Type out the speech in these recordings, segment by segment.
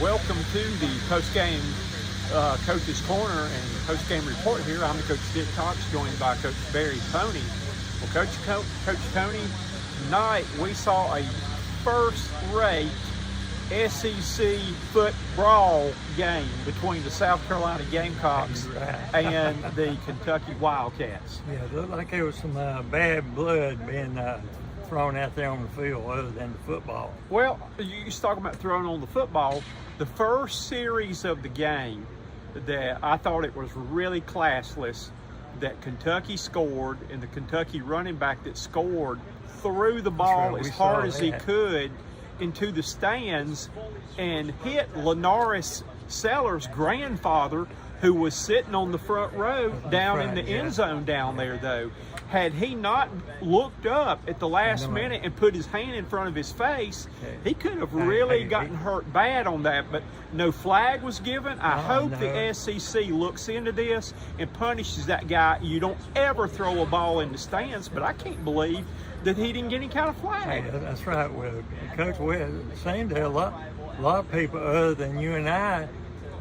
Welcome to the post-game Coach's Corner and post-game report here. I'm Coach Dick Cox, joined by Coach Barry Tony. Well, Coach Tony, tonight we saw a first-rate SEC foot brawl game between the South Carolina Gamecocks and the Kentucky Wildcats. Yeah, it looked like there was some bad blood being thrown out there on the field other than the football. Well, you talking about throwing on the football. The first series of the game that I thought it was really classless, that Kentucky scored, and the Kentucky running back that scored threw the ball as hard as he could into the stands and hit Lenoris Sellers' grandfather, who was sitting on the front row down in the end zone down there, though. Had he not looked up at the last minute and put his hand in front of his face, he could have really gotten hurt bad on that, but no flag was given. I hope the SEC looks into this and punishes that guy. You don't ever throw a ball in the stands, but I can't believe that he didn't get any kind of flag. Hey, that's right. Well, Coach, it seemed to a lot of people other than you and I,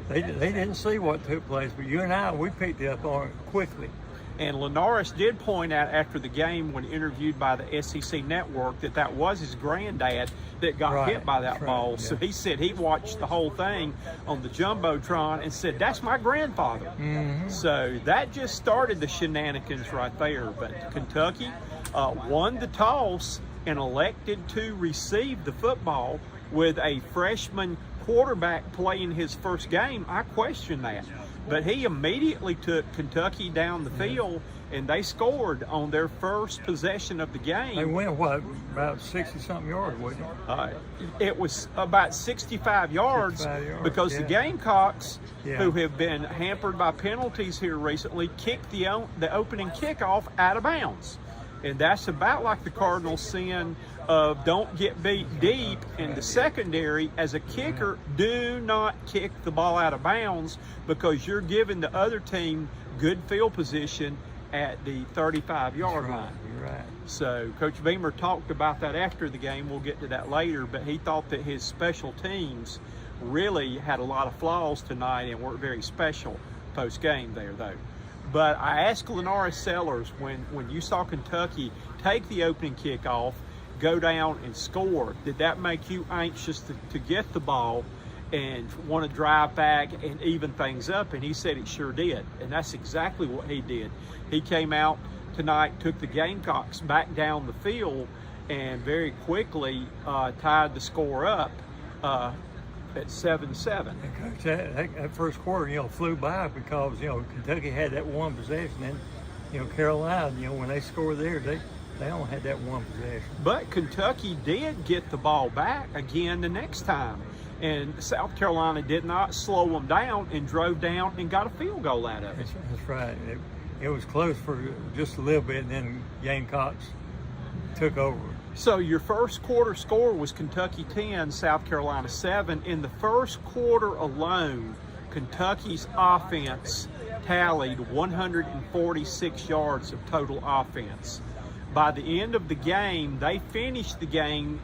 they didn't see what took place, but you and I, we picked it up on it quickly. And Lenoris did point out after the game, when interviewed by the SEC Network, that was his granddad that got hit by that ball. Yeah. So he said he watched the whole thing on the Jumbotron and said, "That's my grandfather." Mm-hmm. So that just started the shenanigans right there. But Kentucky won the toss and elected to receive the football with a freshman quarterback playing his first game. I question that. But he immediately took Kentucky down the field, and they scored on their first possession of the game. They went, what, about 60-something yards, wasn't it? It was about 65 yards, because the Gamecocks, who have been hampered by penalties here recently, kicked the opening kickoff out of bounds. And that's about like the Cardinals' sin of don't get beat deep in the secondary. As a kicker, do not kick the ball out of bounds, because you're giving the other team good field position at the 35-yard line. You're right. So Coach Beamer talked about that after the game. We'll get to that later, but he thought that his special teams really had a lot of flaws tonight and weren't very special post-game there, though. But I asked Lenoris Sellers, when you saw Kentucky take the opening kickoff, go down and score, did that make you anxious to get the ball and want to drive back and even things up? And he said it sure did. And that's exactly what he did. He came out tonight, took the Gamecocks back down the field, and very quickly tied the score up at 7-7. Coach, that first quarter, flew by, because, Kentucky had that one possession, and, Carolina, when they scored there, they only had that one possession. But Kentucky did get the ball back again the next time, and South Carolina did not slow them down and drove down and got a field goal out of it. That's right. It was close for just a little bit, and then Gamecocks took over. So your first quarter score was Kentucky 10, South Carolina 7. In the first quarter alone, Kentucky's offense tallied 146 yards of total offense. By the end of the game, they finished the game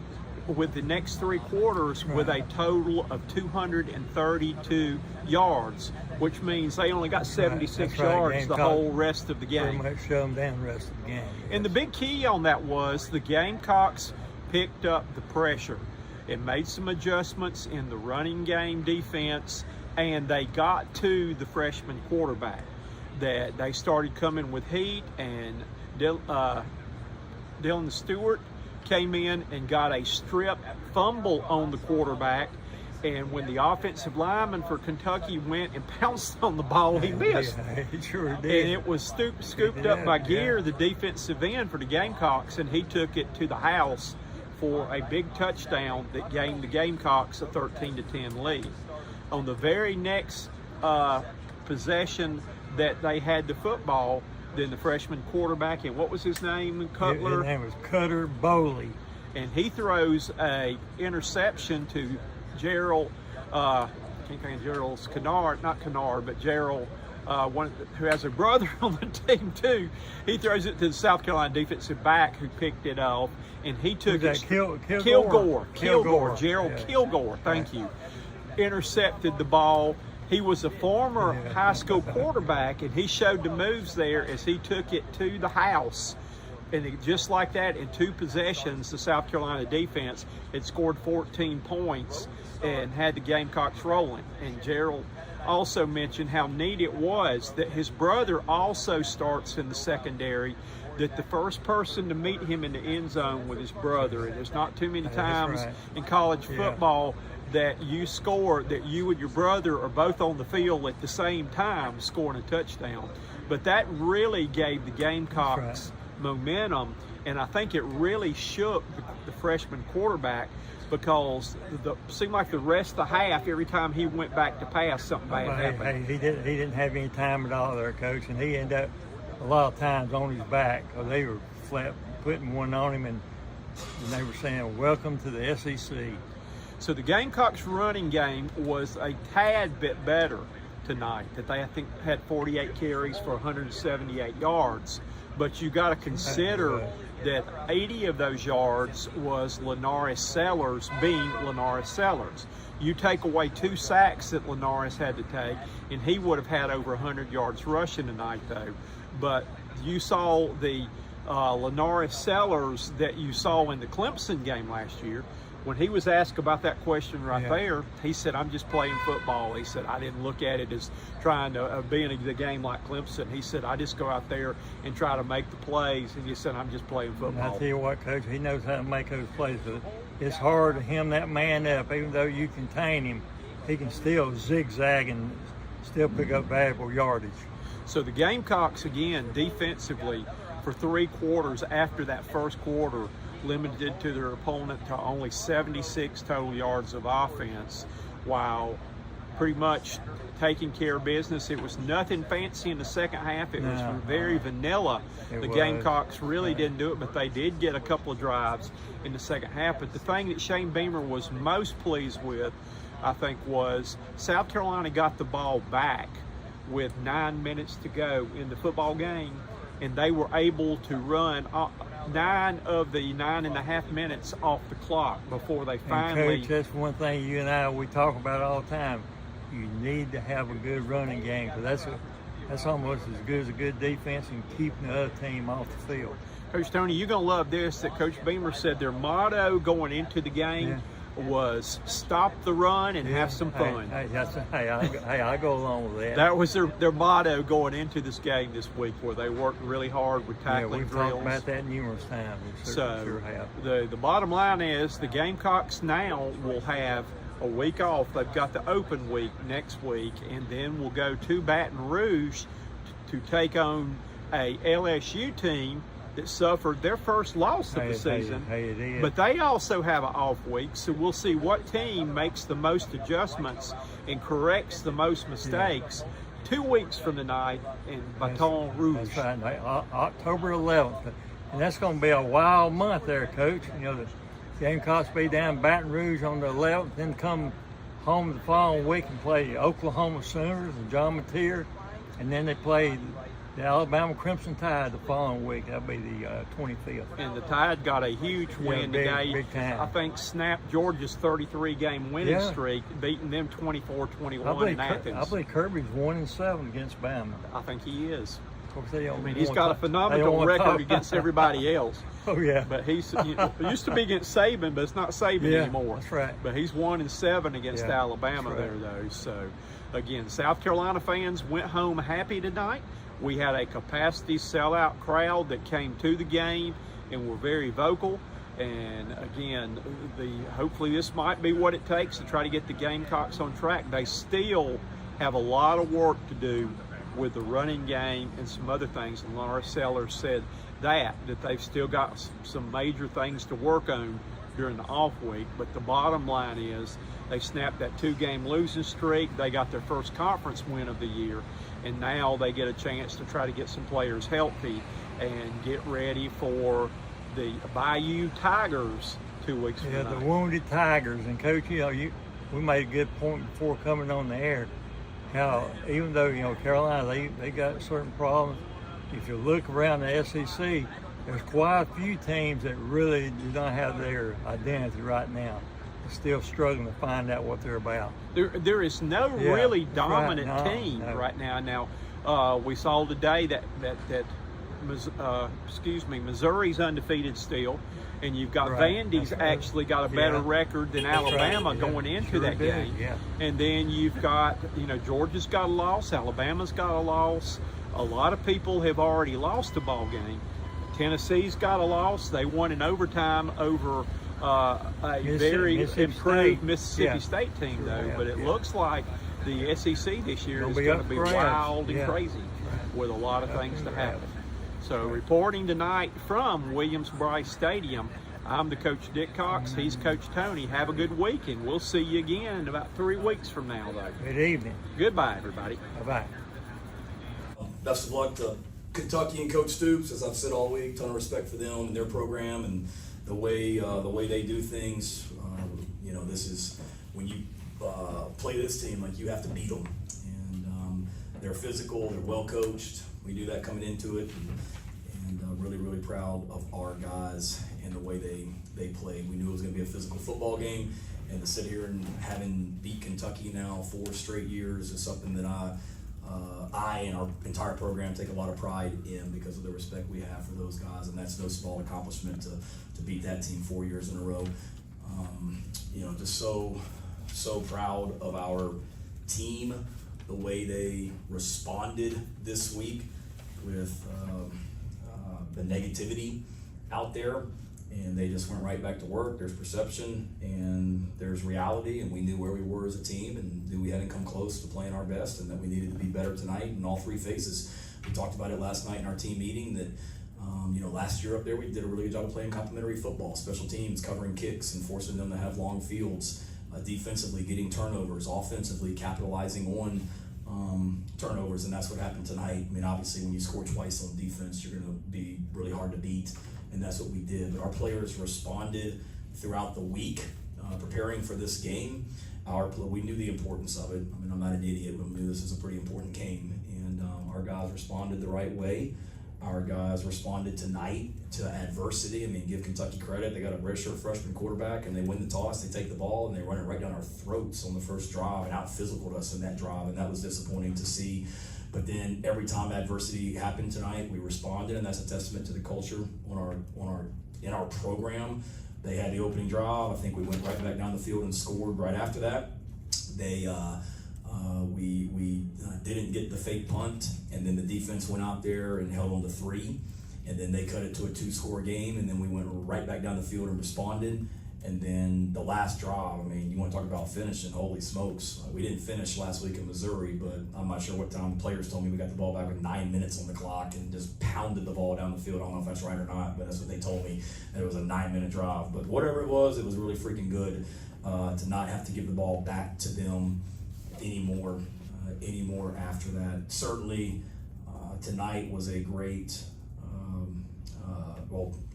with the next three quarters with a total of 232 yards, which means they only got 76 yards the whole rest of the game. Pretty much shut them down the rest of the game. And the big key on that was the Gamecocks picked up the pressure and made some adjustments in the running game defense, and they got to the freshman quarterback. That they started coming with heat, and Dylan Stewart came in and got a strip fumble on the quarterback, and when the offensive lineman for Kentucky went and pounced on the ball, he missed. Yeah, he sure did. And it was scooped up by Gear, the defensive end for the Gamecocks, and he took it to the house for a big touchdown that gained the Gamecocks a 13-10 lead. On the very next possession that they had the football, then the freshman quarterback, and what was his name? Cutler. His name was Cutter Bowley. And he throws a interception to Gerald, I can't think of Gerald's Kennard, not Kennard, but Gerald, one who has a brother on the team too. He throws it to the South Carolina defensive back, who picked it off, and he took it. Kilgore. Gerald Kilgore, thank you. intercepted the ball. He was a former high school quarterback, and he showed the moves there as he took it to the house. And just like that, in 2 possessions, the South Carolina defense had scored 14 points and had the Gamecocks rolling. And Gerald also mentioned how neat it was that his brother also starts in the secondary, that the first person to meet him in the end zone with his brother. And there's not too many times in college football that you score, that you and your brother are both on the field at the same time scoring a touchdown. But that really gave the Gamecocks momentum, and I think it really shook the freshman quarterback, because it seemed like the rest of the half, every time he went back to pass, something bad happened. He didn't have any time at all there, Coach, and he ended up a lot of times on his back, because they were flat putting one on him, and they were saying, "Welcome to the SEC." So the Gamecocks running game was a tad bit better tonight. That they, I think, had 48 carries for 178 yards. But you got to consider that 80 of those yards was Linares Sellers being Linares Sellers. You take away 2 sacks that Linares had to take, and he would have had over 100 yards rushing tonight, though. But you saw the Linares Sellers that you saw in the Clemson game last year. When he was asked about that question there, he said, "I'm just playing football." He said, "I didn't look at it as trying to be in the game like Clemson." He said, "I just go out there and try to make the plays." And he said, "I'm just playing football." And I tell you what, Coach, he knows how to make those plays. But it's hard to hem that man up. Even though you contain him, he can still zigzag and still pick up valuable yardage. So the Gamecocks, again, defensively, for 3 quarters after that first quarter, limited to their opponent to only 76 total yards of offense, while pretty much taking care of business. It was nothing fancy in the second half. It was very vanilla. The Gamecocks really didn't do it, but they did get a couple of drives in the second half. But the thing that Shane Beamer was most pleased with, I think, was South Carolina got the ball back with 9 minutes to go in the football game, and they were able to run 9 of the 9.5 minutes off the clock before they finally. And Coach, that's one thing you and we talk about all the time. You need to have a good running game, because that's almost as good as a good defense and keeping the other team off the field. Coach Tony, you're gonna love this. That Coach Beamer said their motto going into the game was "Stop the run and have some fun." I go along with that. That was their motto going into this game this week, where they worked really hard with tackling we've drills. talked about that numerous times. We sure have. The bottom line is the Gamecocks now will have a week off. They've got the open week next week, and then we'll go to Baton Rouge to take on a LSU team that suffered their first loss of the season. But they also have an off week, so we'll see what team makes the most adjustments and corrects the most mistakes 2 weeks from tonight in Baton Rouge. That's right, October 11th. And that's going to be a wild month there, Coach. You know, the Gamecocks be down in Baton Rouge on the 11th, then come home the following week and play Oklahoma Sooners and John Mateer, and then they play the Alabama Crimson Tide the following week. That'll be the 25th. And the Tide got a huge win today. Big time. I think snapped Georgia's 33-game winning streak, beating them 24-21 in Athens. I believe Kirby's 1-7 against Bama. I think he is. Of course, I mean, he's got a phenomenal record against everybody else. Oh, yeah. But it used to be against Saban, but it's not Saban anymore. That's right. But he's 1-7 against Alabama there, though. So, again, South Carolina fans went home happy tonight. We had a capacity sellout crowd that came to the game and were very vocal. And again, hopefully this might be what it takes to try to get the Gamecocks on track. They still have a lot of work to do with the running game and some other things. And Laura Sellers said that they've still got some major things to work on during the off week. But the bottom line is they snapped that 2-game losing streak. They got their first conference win of the year. And now they get a chance to try to get some players healthy and get ready for the Bayou Tigers 2 weeks from now. The Wounded Tigers. And Coach, we made a good point before coming on the air, how even though, Carolina, they got certain problems, if you look around the SEC, there's quite a few teams that really do not have their identity right now. still struggling to find out what they're about. There is no Yeah, really that's right. dominant No, team no. right now. Now, we saw today that Missouri's undefeated still, and you've got Right. Vandy's That's right. actually got a better Yeah. record than That's right. Alabama Yeah. going into Sure that did. game. Yeah. And then you've got, Georgia's got a loss, Alabama's got a loss. A lot of people have already lost a ball game. Tennessee's got a loss. They won in overtime over a very Mississippi improved State. Mississippi Yeah. State team, Sure, though. yeah, But it yeah. looks like the SEC this year Gonna is be going up to be for grabs. wild and Yeah. crazy Right. with a lot of Up things for to grabs. happen. So reporting tonight from Williams-Brice Stadium, I'm the Coach Dick Cox. He's Coach Tony. Have a good week, and we'll see you again in about 3 weeks from now, though. Good evening. Goodbye, everybody. Bye-bye. Best of luck to Kentucky and Coach Stoops. As I've said all week, ton of respect for them and their program and the way they do things. This is when you play this team, like, you have to beat them, and they're physical, they're well coached. We knew that coming into it, and really, really proud of our guys and the way they played. We knew it was going to be a physical football game, and to sit here and having beat Kentucky now 4 straight years is something that I and our entire program take a lot of pride in, because of the respect we have for those guys, and that's no small accomplishment to beat that team 4 years in a row. Just so proud of our team, the way they responded this week with the negativity out there, and they just went right back to work. There's perception and there's reality, and we knew where we were as a team, and knew we hadn't come close to playing our best, and that we needed to be better tonight in all 3 phases. We talked about it last night in our team meeting that last year up there we did a really good job of playing complementary football, special teams, covering kicks and forcing them to have long fields, defensively getting turnovers, offensively capitalizing on turnovers, and that's what happened tonight. I mean, obviously when you score twice on defense, you're going to be really hard to beat, and that's what we did. But our players responded throughout the week, preparing for this game. We knew the importance of it. I mean, I'm not an idiot, but we knew this is a pretty important game, and our guys responded the right way. Our guys responded tonight to adversity. I mean, give Kentucky credit. They got a redshirt freshman quarterback, and they win the toss. They take the ball, and they run it right down our throats on the first drive and out-physicaled us in that drive, and that was disappointing to see. But then every time adversity happened tonight, we responded, and that's a testament to the culture in our program. They had the opening drive. I think we went right back down the field and scored right after that. We didn't get the fake punt, and then the defense went out there and held on to 3, and then they cut it to a 2-score game, and then we went right back down the field and responded. And then the last drive, I mean, you want to talk about finishing, holy smokes. We didn't finish last week in Missouri, but I'm not sure what time. The players told me we got the ball back with 9 minutes on the clock and just pounded the ball down the field. I don't know if that's right or not, but that's what they told me, that it was a 9-minute drive. But whatever it was really freaking good to not have to give the ball back to them anymore after that. Certainly tonight was a great,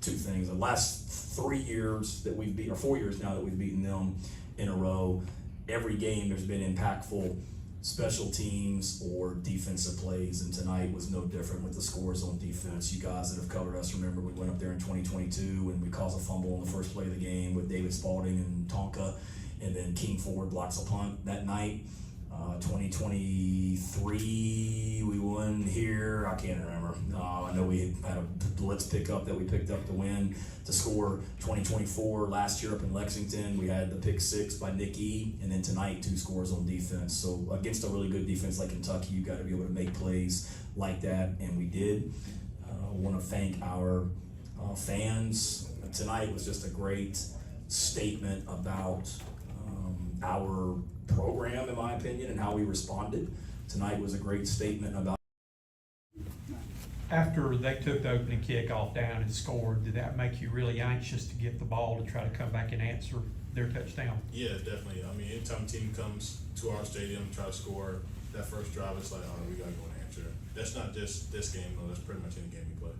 2 things. The last 3 years that we've beaten, or 4 years now that we've beaten them in a row, every game there's been impactful special teams or defensive plays, and tonight was no different with the scores on defense. You guys that have covered us remember we went up there in 2022 and we caused a fumble on the first play of the game with David Spalding and Tonka, and then King Ford blocks a punt that night. 2023 we won here. I can't remember. I know we had a blitz pickup that we picked up to win, to score. 2024 last year up in Lexington, we had the pick 6 by Nick E, and then tonight 2 scores on defense. So against a really good defense like Kentucky, you got to be able to make plays like that, and we did. I want to thank our fans. Tonight was just a great statement about our program, in my opinion, and how we responded. Tonight was a great statement about. After they took the opening kickoff down and scored, did that make you really anxious to get the ball to try to come back and answer their touchdown? Yeah, definitely. I mean, anytime a team comes to our stadium, try to score that first drive, it's like, all right, we got to go and answer. That's not just this game, though. That's pretty much any game we play.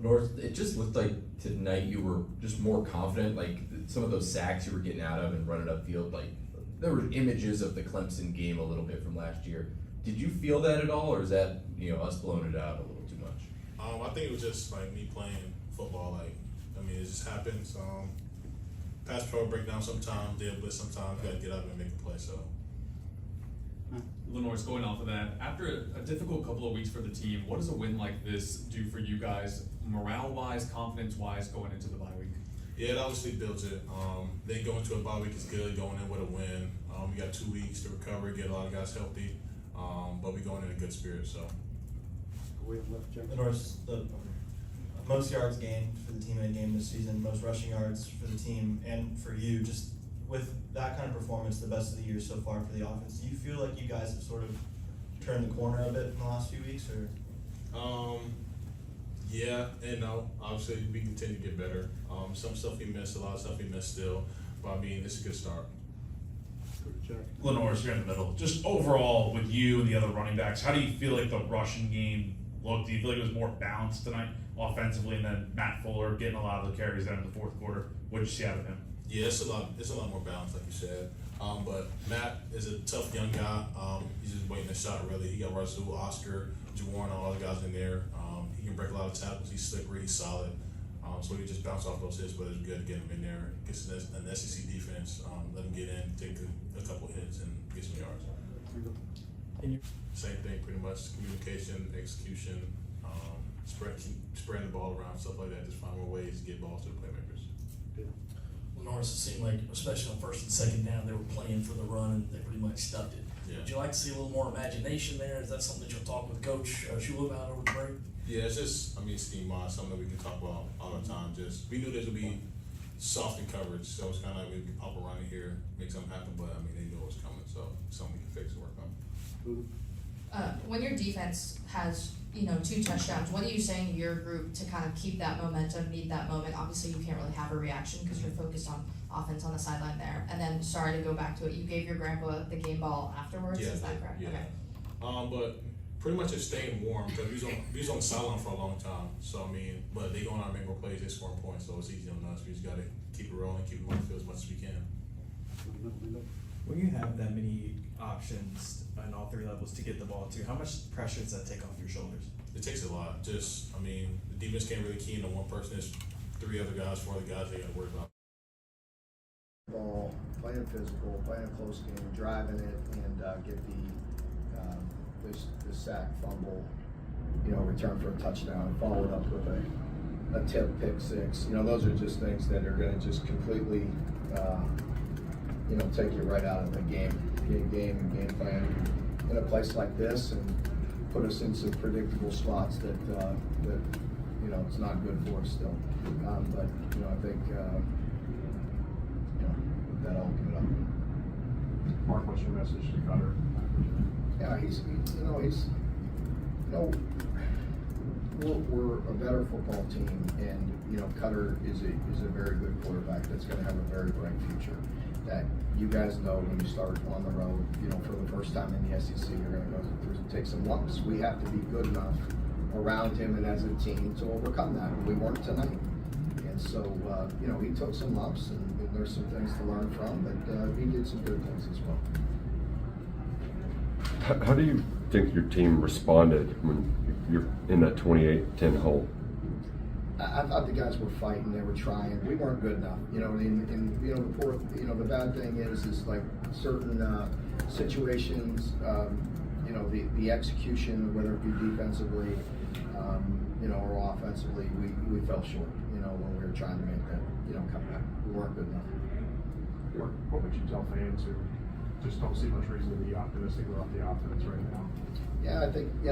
North, it just looked like tonight you were just more confident. Like some of those sacks you were getting out of and running upfield, like there were images of the Clemson game a little bit from last year. Did you feel that at all, or is that us blowing it out a little too much? I think it was just like me playing football. Like, I mean, it just happens. pass pro break down sometimes, they'll blitz sometimes, you gotta get up and make a play, so. Lenore's going off of that. After a difficult couple of weeks for the team, what does a win like this do for you guys, morale-wise, confidence-wise, going into the bye week? Yeah, it obviously builds it. Then going to a bye week is good, going in with a win. We got 2 weeks to recover, get a lot of guys healthy, but we going in a good spirit, so. Lenore's the most yards gained for the team in a game this season, most rushing yards for the team and for you. Just with that kind of performance, the best of the year so far for the offense, do you feel like you guys have sort of turned the corner a bit in the last few weeks, or? Yeah and no. Obviously, we continue to get better. Some stuff we missed, a lot of stuff we missed still, but I mean, it's a good start. Lenore's here in the middle. Just overall with you and the other running backs, how do you feel like the rushing game looked? Do you feel like it was more balanced tonight offensively, and then Matt Fuller getting a lot of the carries down in the fourth quarter? What did you see out of him? Yeah, it's a lot more balanced, like you said. But Matt is a tough young guy. He's just waiting a shot, really. He got Razul, Oscar, Jawan, all the guys in there. He can break a lot of tackles. He's slippery. He's solid. So he just bounce off those hits, but it's good to get him in there. Gets an SEC defense. Let him get in, take a couple hits, and get some yards. Same thing, pretty much. Communication, execution, spreading the ball around, stuff like that. Just find more ways to get balls to the playmakers. Norris, it seemed like, especially on first and second down, they were playing for the run and they pretty much stuffed it. Yeah. Would you like to see a little more imagination there? Is that something that you'll talk with Coach Shula about over the break? Yeah, it's just, scheme wise, something that we can talk about all the time. Just, we knew this would be soft in coverage, so it's kind of like we can pop around in here, make something happen, but they knew it was coming, so something we can fix and work on. When your defense has, 2 touchdowns, what are you saying to your group to kind of keep that momentum, meet that moment? Obviously, you can't really have a reaction because you're focused on offense on the sideline there. And then, sorry to go back to it, you gave your grandpa the game ball afterwards, Yeah, is that correct? yeah. Okay. But pretty much it's staying warm because we was on the sideline for a long time. So but they going out and make more plays, they scoring points, so it's easy on us. We just got to keep it rolling, keep them on the field as much as we can. When you have that many options on all 3 levels to get the ball to, how much pressure does that take off your shoulders? It takes a lot. Just, the defense can't really key into one person. There's 3 other guys, 4 other guys they got to worry about. Ball, playing physical, playing a close game, driving it, and get the sack, fumble, return for a touchdown, followed up with a tip, pick six. Those are just things that are going to just completely, take you right out of the game plan in a place like this, and put us in some predictable spots that it's not good for us still. But I think that'll give it up. Mark, what's your message to Cutter? Yeah, we're a better football team, and Cutter is a very good quarterback that's going to have a very bright future. That you guys know when you start on the road, for the first time in the SEC, you're going to go through, take some lumps. We have to be good enough around him and as a team to overcome that, and we weren't tonight. And so, he took some lumps, and there's some things to learn from, but he did some good things as well. How do you think your team responded when you're in that 28-10 hole? I thought the guys were fighting, they were trying. We weren't good enough, the bad thing is like certain situations, the execution, whether it be defensively, or offensively, we fell short, when we were trying to make that, come back. We weren't good enough. What would you tell fans who just don't see much reason to be optimistic about the offense right now? Yeah, I think, I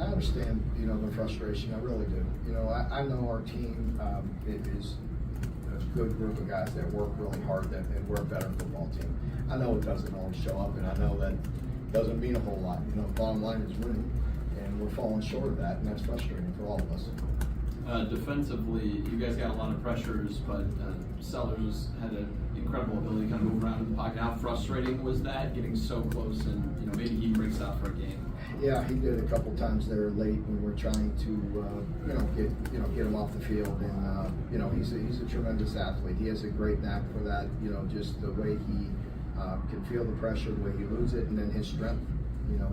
understand, the frustration. I really do. I know our team is a good group of guys that work really hard, and we're a better football team. I know it doesn't always show up, and I know that doesn't mean a whole lot. Bottom line is winning, and we're falling short of that, and that's frustrating for all of us. Defensively, you guys got a lot of pressures, but Sellers had an incredible ability to kind of move around in the pocket. How frustrating was that, getting so close, and maybe he breaks out for a game? Yeah, he did a couple times there late when we're trying to get him off the field, and he's a tremendous athlete. He has a great knack for that. Just the way he can feel the pressure, the way he moves it, and then his strength.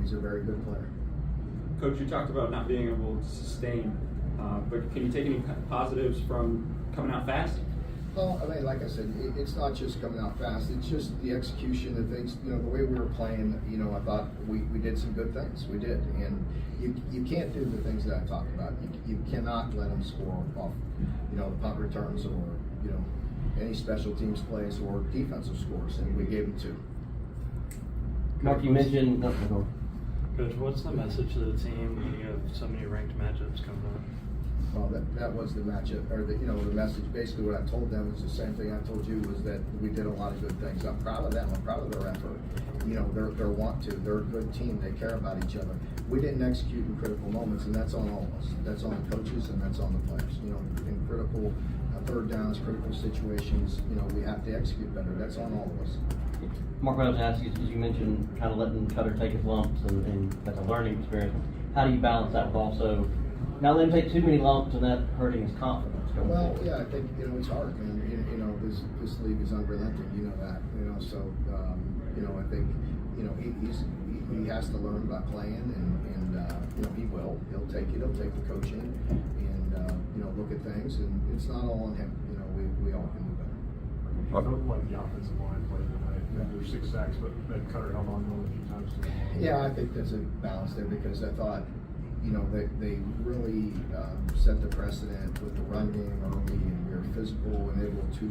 He's a very good player. Coach, you talked about not being able to sustain, but can you take any positives from coming out fast? Well, I mean, like I said, it's not just coming out fast. It's just the execution of things. You know, the way we were playing. You know, I thought we did some good things. We did, and you can't do the things that I talked about. You cannot let them score off, you know, the punt returns or, you know, any special teams plays or defensive scores, and we gave them 2. Mark, you mentioned. Coach, what's the message to the team when you have so many ranked matchups coming up? Well, that was the matchup, or the message. Basically, what I told them was the same thing I told you, was that we did a lot of good things. I'm proud of them. I'm proud of their effort. You know, they're want to. They're a good team. They care about each other. We didn't execute in critical moments, and that's on all of us. That's on the coaches, and that's on the players. You know, in critical third downs, critical situations, you know, we have to execute better. That's on all of us. Mark, what I was asking is, you mentioned kind of letting Cutter take his lumps, and that's a learning experience. How do you balance that with also not letting him take too many lumps and that hurting his confidence? Well, yeah, I think, you know, it's hard, man. You know, this league is unrelenting. You know that. You know, so you know, I think, you know, he has to learn about playing, and you know, he will. He'll take it. He'll take the coaching, and you know, look at things, and it's not all on him. You know, we all can do better. I felt like the offensive line played tonight. There's 6 sacks, but that Cutter held on to him a few times. Yeah, I think there's a balance there, because I thought, you know, they really set the precedent with the run game early, and we were physical and able to,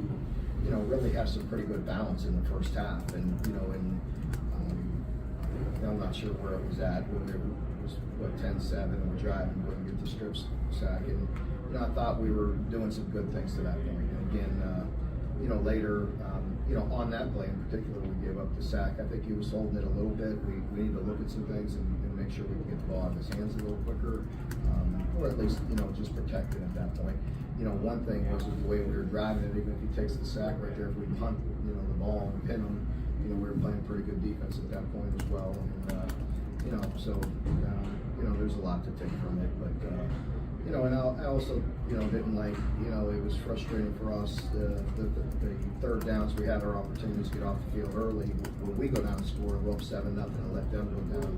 you know, really have some pretty good balance in the first half. And, you know, I'm not sure where it was at, when it was, 10-7, and we're driving, wouldn't get the strip sack. And, you know, I thought we were doing some good things to that point. And again, you know, later, you know, on that play in particular, we gave up the sack. I think he was holding it a little bit. We need to look at some things and make sure we can get the ball out of his hands a little quicker, or at least, you know, just protect it at that point. You know, one thing was the way we were driving it. Even if he takes the sack right there, if we punt, you know, the ball and pin him, you know, we were playing pretty good defense at that point as well. And you know, so you know, there's a lot to take from it, but. You know, and I also, you know, didn't like, you know, it was frustrating for us, the third downs. We had our opportunities to get off the field early. When we go down and score, we're up 7-0 and let them go down.